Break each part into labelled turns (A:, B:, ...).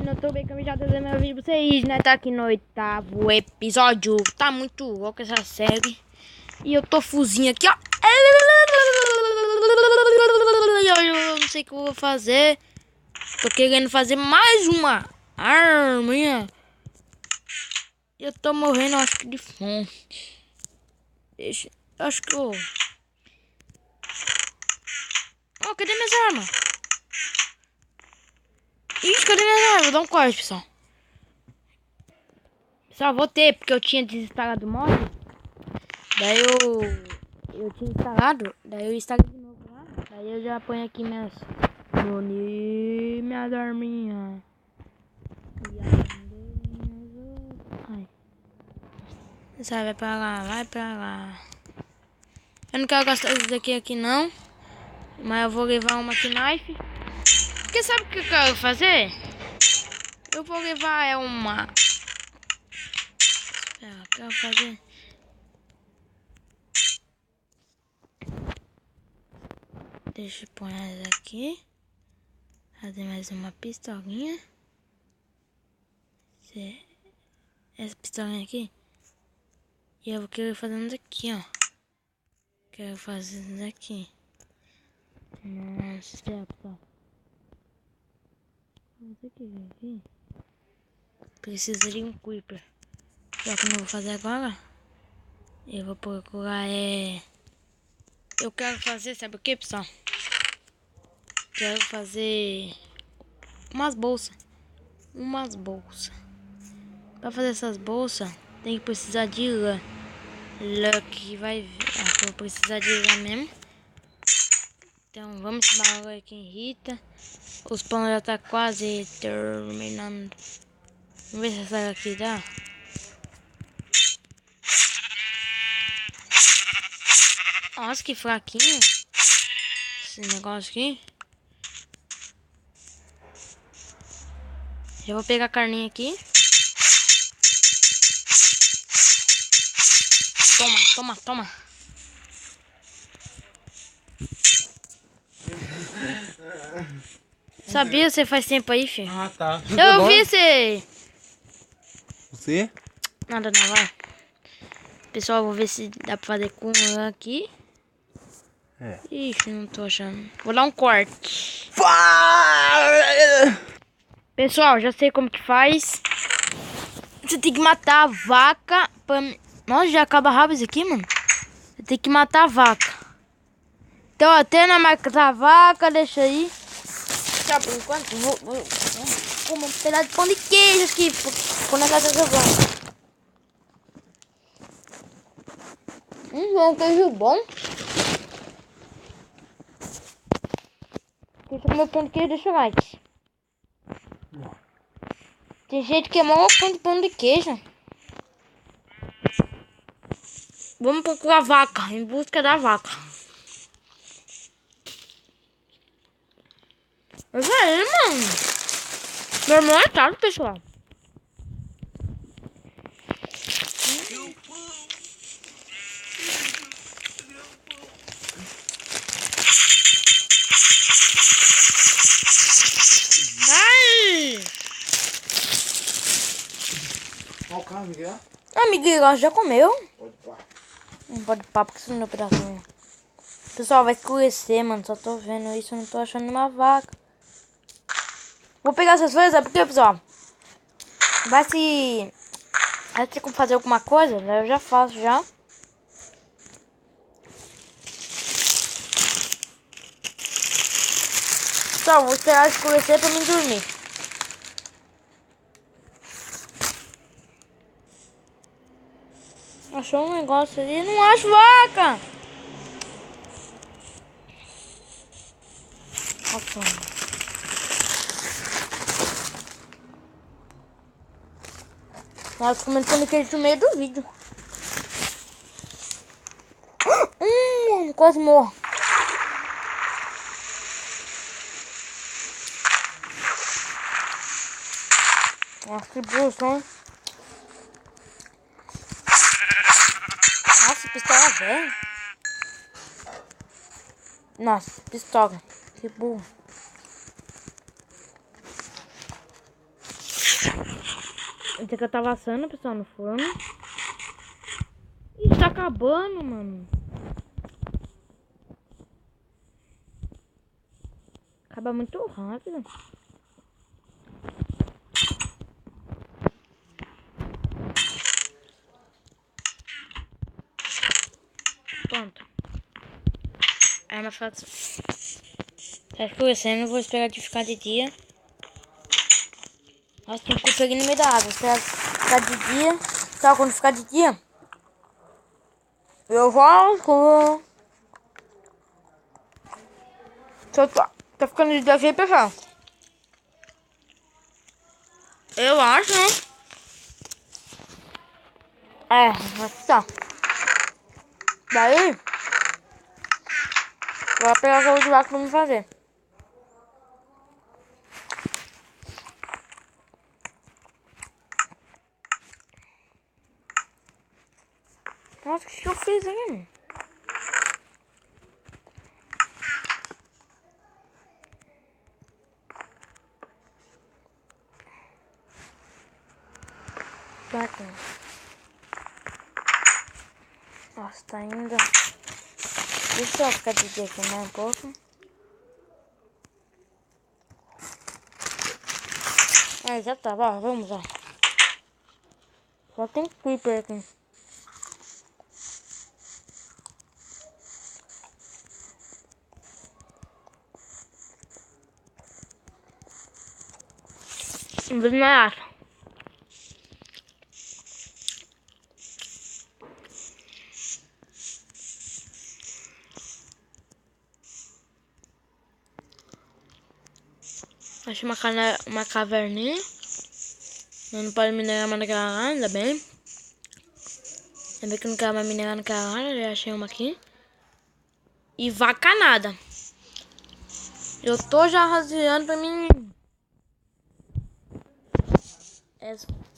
A: mano, eu tô bem que eu já trazendo meu vídeo pra vocês, né? Tá aqui no 8º episódio. Tá muito louco essa série. E eu tô fuzinho aqui, ó. Eu não sei o que eu vou fazer. Tô querendo fazer mais uma arminha. Eu tô morrendo, acho que de fome. Deixa. Acho que eu... Oh, cadê minhas armas? Ixi, cadê minhas armas? Vou dar um corte, pessoal. Só vou ter, porque eu tinha desinstalado o mod. Daí eu tinha instalado. Daí eu instalei de novo lá. Daí eu já ponho aqui minhas arminhas. Ai. Sai, vai pra lá, vai pra lá. Eu não quero gastar isso daqui aqui não. Mas eu vou levar uma knife. Porque sabe o que eu quero fazer? Eu vou levar uma... Espera, eu quero fazer... Deixa eu pôr essa aqui. Fazer mais uma pistolinha. Essa pistolinha aqui. E eu vou querer fazer isso aqui, ó. Quero fazer isso aqui. Nossa, espera, pessoal. Isso aqui. Precisa de um creeper. Só que eu não vou fazer agora. Eu vou procurar, Eu quero fazer, sabe o que, pessoal? Quero fazer umas bolsas. Pra fazer essas bolsas, tem que precisar de lã. Lã que vai ver. Ah, vou precisar de lã mesmo. Então vamos embora aqui em Rita. Os pães já tá quase terminando. Vamos ver se essa aqui dá. Nossa, que fraquinho esse negócio aqui. Já vou pegar a carninha aqui. Toma. Sabia, você faz tempo aí, filho?
B: Ah, tá.
A: Eu vi você.
B: Você?
A: Nada, não, vai. Pessoal, vou ver se dá pra fazer com lã aqui. Ixi, não tô achando. Vou dar um corte. Pessoal, já sei como que faz. Você tem que matar a vaca pra... Nossa, já acaba rápido isso aqui, mano. Você tem que matar a vaca. Então, até na marca da vaca, deixa aí. Tchau, por enquanto, vou comer um pedaço de pão de queijo aqui. Quando a casa jogando. É um queijo bom. Quem já comeu pão de queijo, deixa o like. Tem gente que é mó fã de pão de queijo. Vamos procurar a vaca, em busca da vaca. Mas aí, mano. Meu irmão é tarde, pessoal. Ai!
B: Olha o carro, Miguel.
A: Ah, Miguel, já comeu?
B: Pode pá.
A: Não pode pá, porque isso não é um pedacinho. Pessoal, vai escurecer, mano. Só tô vendo isso, eu não tô achando uma vaca. Vou pegar essas coisas, sabe por quê, pessoal? Vai ter como fazer alguma coisa? Eu já faço, já. Pessoal, vou esperar escurecer pra mim dormir. Achou um negócio ali? Não acho vaca! Nossa. Nossa, comentando queijo no meio do vídeo. Quase morro. Nossa, que bucho, hein? Nossa, pistola velha. Nossa, pistola. Que burro. Esse aqui eu tava assando, pessoal, no forno. Ih, tá acabando, mano. Acaba muito rápido. Pronto. É uma foto. Tá escurecendo, vou esperar de ficar de dia. Nossa, tem que pegar no meio da água. Esperar ficar de dia. Tá, quando ficar de dia, eu volto. Tá ficando de dia, pessoal? Eu acho, né? É, mas tá. Daí, vou pegar o jogo de vaca pra me fazer. Nossa, o que eu fiz aí? Vaca. Nossa, tá ainda. Deixa eu ficar de dia aqui mais um pouco. Ah, já tá, ó, vamos lá. Só tem creeper aqui. Não vejo mais nada. Achei uma caverninha. Eu não pode minerar mais naquela área, ainda bem. Ainda bem que eu não quero mais minerar naquela área, já achei uma aqui. E vaca nada. Eu tô já raseando pra mim.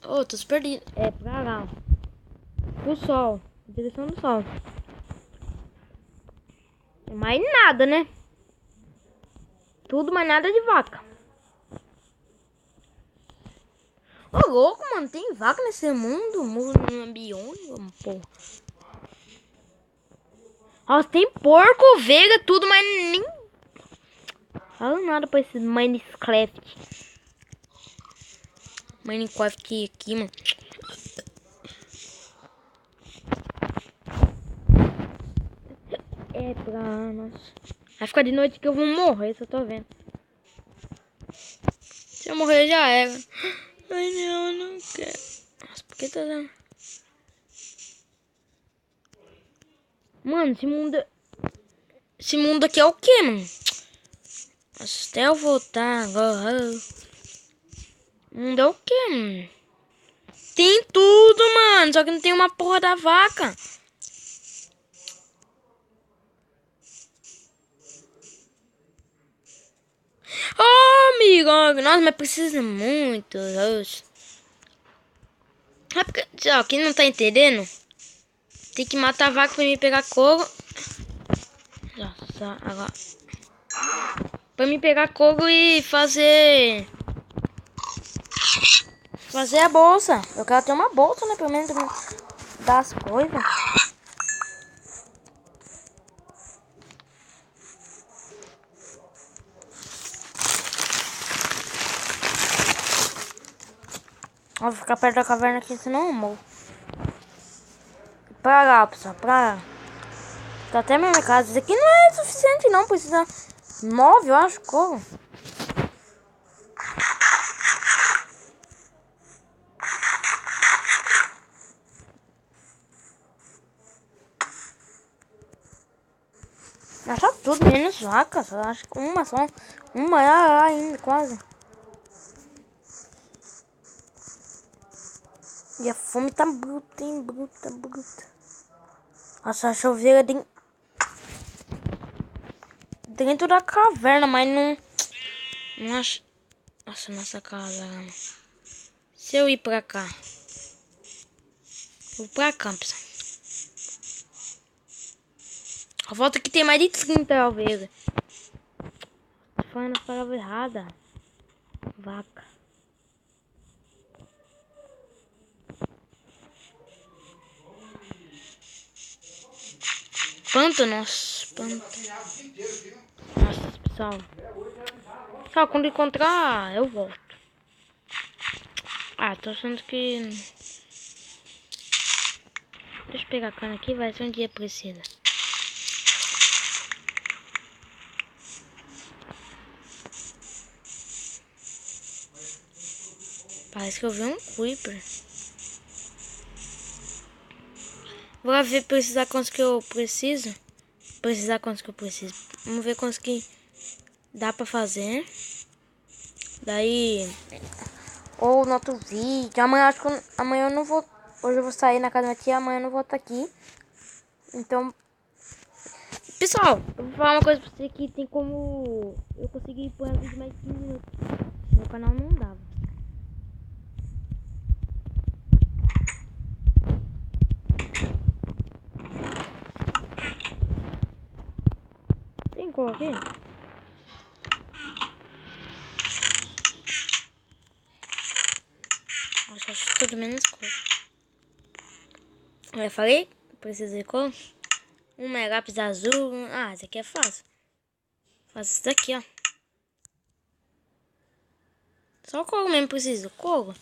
A: Oh, tô perdido. É pra lá. Pro sol. Direção do sol. Mais nada, né? Tudo, mas nada de vaca. Ô, louco, mano. Tem vaca nesse mundo? Mundo ambiônico, porra. Nossa, tem porco, ovelha, tudo, mas nem... Fala nada pra esse Minecraft. Minecraft aqui, mano. É pra nós. Vai ficar de noite que eu vou morrer, se eu tô vendo. Se eu morrer já era. Ai, não, eu não quero. Nossa, por que tá dando? Mano, esse mundo aqui é o que, mano? Nossa, até eu voltar agora. O mundo é o que, mano? Tem tudo, mano. Só que não tem uma porra da vaca. Oh, amigo. Nossa, mas precisa muito. Nossa. É porque, ó, quem não tá entendendo, tem que matar a vaca pra me pegar couro. Nossa, agora. Pra me pegar couro e fazer a bolsa. Eu quero ter uma bolsa, né? Pelo menos das coisas. Vou ficar perto da caverna aqui, senão eu morro. Pra lá, pessoal, pra lá. Tá até minha casa. Isso aqui não é suficiente, não. Precisa 9, eu acho, como? Acho tudo menos vaca. Só acho que uma só. Uma ainda, quase. E a fome tá bruta, hein? Bruta, bruta. Nossa, a choveira dentro da caverna, mas não acho. Nossa, nossa casa. Se eu ir pra cá. Vou pra cá, pessoal. A volta aqui tem mais de 30 ovelhas. Tô falando a palavra errada. Vaca. planta, nossa, planta. Nossa, pessoal. Só quando encontrar, eu volto. Ah, tô achando que... Deixa eu pegar a cana aqui, vai ser um dia precisa. Parece que eu vi um creeper. Vou lá ver precisar quantos que eu preciso. Vamos ver quantos que dá pra fazer. Daí... Ou no outro vídeo. Amanhã acho que amanhã eu não vou... Hoje eu vou sair na casa da minha tia, amanhã eu não vou estar aqui. Então... Pessoal, eu vou falar uma coisa pra você que tem como... Eu consegui pôr vídeo mais 15 minutos. Meu canal não dava. Tem como aqui? Acho tudo menos cor. Eu falei? Precisa de cor? Um lápis azul. Ah, esse aqui é fácil. Faço isso daqui, ó. Só couro mesmo preciso. Couro.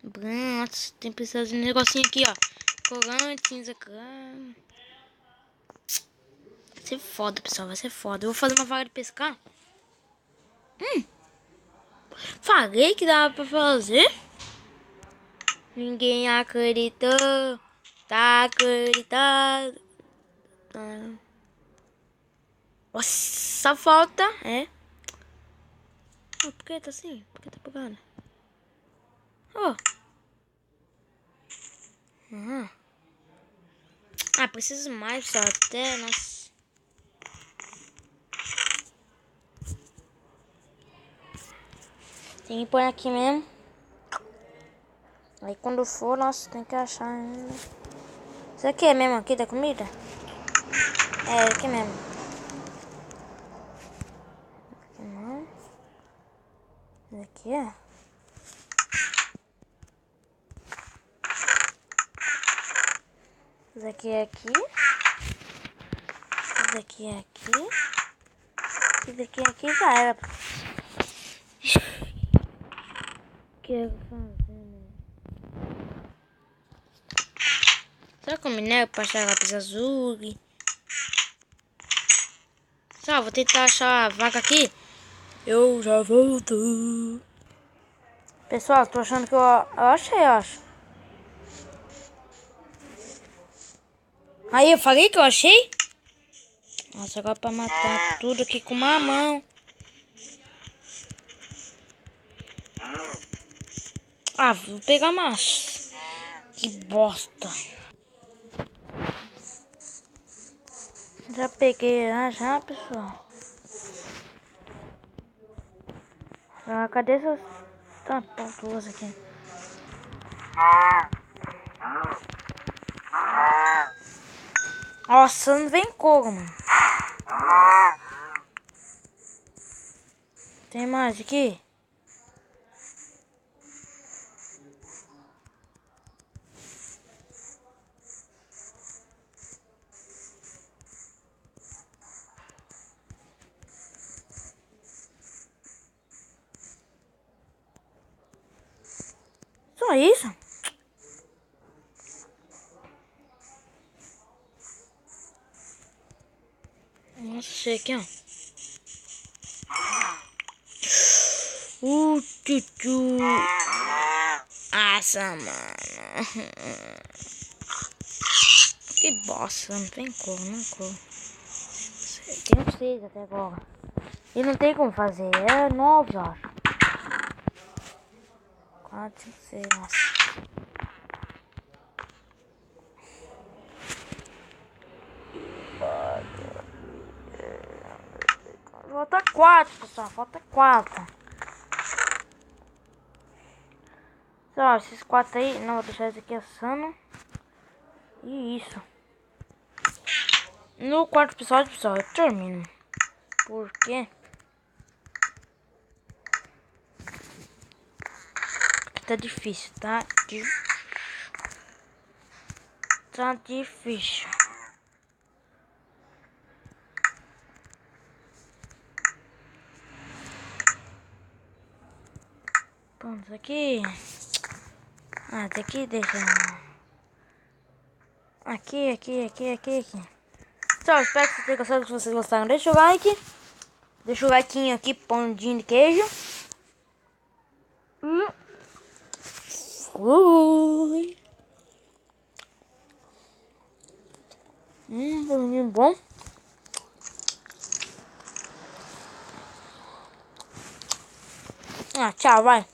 A: Branco. Tem precisado de um negocinho aqui, ó. Corante, cinza claro. Vai ser foda, pessoal. Vai ser foda. Eu vou fazer uma vara de pescar. Falei que dava pra fazer. Ninguém acreditou. Tá acreditado. Nossa, só falta. É. Oh, por que tá assim? Por que tá bugando? Oh. Uhum. Ah, preciso mais, só até. Nossa. Tem que pôr aqui mesmo. Aí quando for, nossa, tem que achar ainda. Isso aqui é mesmo aqui da comida? É, aqui mesmo. Aqui não. Isso aqui é. Isso aqui é aqui. Isso aqui é aqui. Isso aqui é aqui já era. O que eu vou fazer, né? Será que eu minero pra achar lápis azul? Só, vou tentar achar a vaca aqui. Eu já volto. Pessoal, tô achando que eu achei, eu acho. Aí, eu falei que eu achei? Nossa, agora pra matar tudo aqui com uma mão. Ah, vou pegar mais. Que bosta. Já peguei, já, pessoal. Ah, cadê essas tapas aqui? Nossa, não vem couro, mano. Tem mais aqui? Só isso? Nossa, achei aqui, ó. Tchu. Nossa, mano. Que bosta, não tem cor, não cor. Tem 6 até agora. E não tem como fazer, é 9, eu acho. 4, 5, 6, nossa. Falta 4, pessoal, falta 4. Só, esses 4 aí, não, vou deixar esse aqui assando. E isso. No quarto episódio, pessoal, eu termino. Por quê? Porque tá difícil, tá difícil. Pronto, aqui. Ah, tem que deixar. Aqui. Então, espero que vocês tenham gostado. Se vocês gostaram, deixa o like. Deixa o like aqui, pãozinho de queijo. Fui. Pãozinho bom. Ah, tchau, vai.